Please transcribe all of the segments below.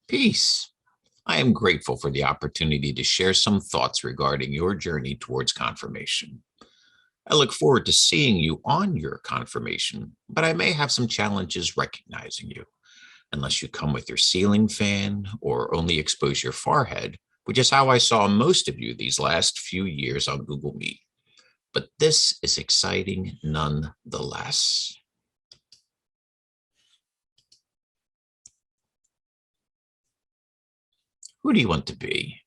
Peace. I am grateful for the opportunity to share some thoughts regarding your journey towards confirmation. I look forward to seeing you on your confirmation, but I may have some challenges recognizing you, unless you come with your ceiling fan or only expose your forehead, which is how I saw most of you these last few years on Google Meet. But this is exciting nonetheless. Who do you want to be?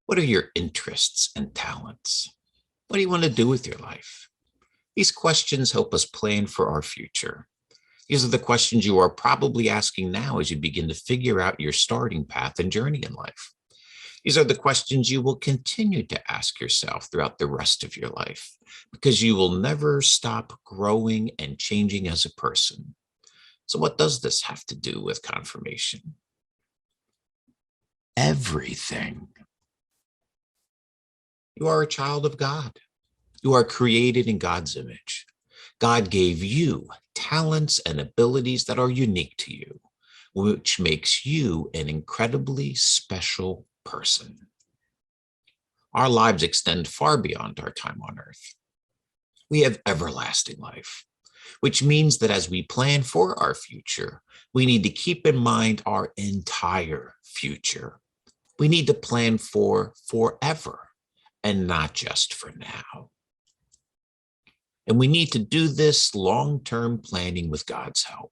What are your interests and talents? What do you want to do with your life? These questions help us plan for our future. These are the questions you are probably asking now as you begin to figure out your starting path and journey in life. These are the questions you will continue to ask yourself throughout the rest of your life, because you will never stop growing and changing as a person. So what does this have to do with confirmation? Everything. You are a child of God. You are created in God's image. God gave you talents and abilities that are unique to you, which makes you an incredibly special person. Our lives extend far beyond our time on earth. We have everlasting life, which means that as we plan for our future, we need to keep in mind our entire future. We need to plan for forever and not just for now. And we need to do this long-term planning with God's help.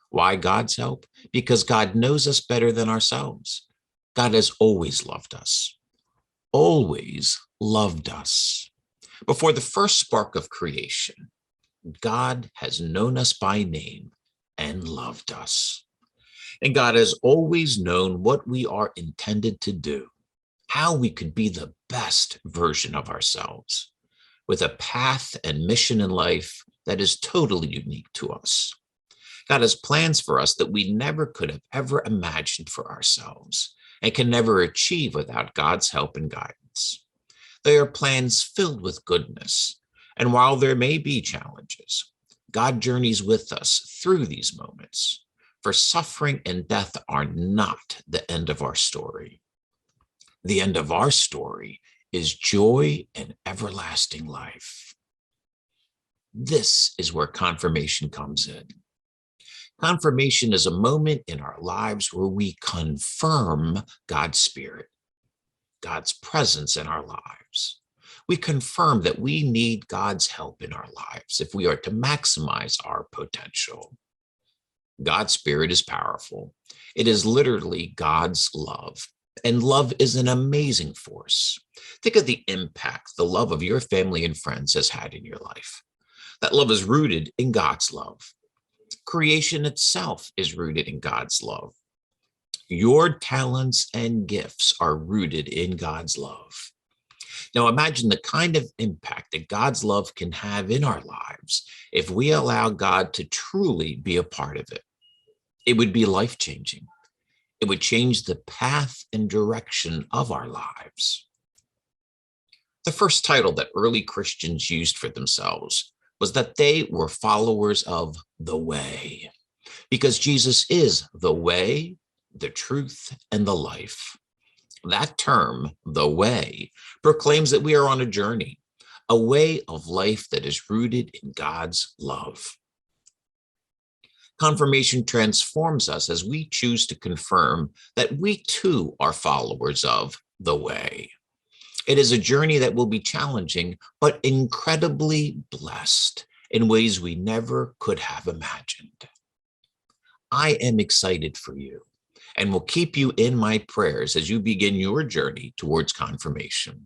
Why God's help? Because God knows us better than ourselves. God has always loved us. Always loved us. Before the first spark of creation, God has known us by name and loved us. And God has always known what we are intended to do, how we could be the best version of ourselves, with a path and mission in life that is totally unique to us. God has plans for us that we never could have ever imagined for ourselves and can never achieve without God's help and guidance. They are plans filled with goodness, and while there may be challenges, God journeys with us through these moments, for suffering and death are not the end of our story. The end of our story is joy and everlasting life. This is where confirmation comes in. Confirmation is a moment in our lives where we confirm God's Spirit, God's presence in our lives. We confirm that we need God's help in our lives if we are to maximize our potential. God's Spirit is powerful. It is literally God's love. And love is an amazing force. Think of the impact the love of your family and friends has had in your life. That love is rooted in God's love. Creation itself is rooted in God's love. Your talents and gifts are rooted in God's love. Now imagine the kind of impact that God's love can have in our lives if we allow God to truly be a part of it. It would be life-changing. It would change the path and direction of our lives. The first title that early Christians used for themselves was that they were followers of the way, because Jesus is the way, the truth, and the life. That term, the way, proclaims that we are on a journey, a way of life that is rooted in God's love. Confirmation transforms us as we choose to confirm that we too are followers of the way. It is a journey that will be challenging, but incredibly blessed in ways we never could have imagined. I am excited for you and will keep you in my prayers as you begin your journey towards confirmation.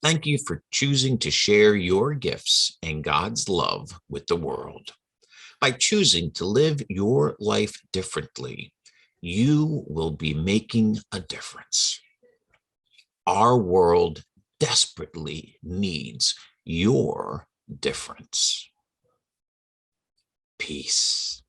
Thank you for choosing to share your gifts and God's love with the world. By choosing to live your life differently, you will be making a difference. Our world desperately needs your difference. Peace.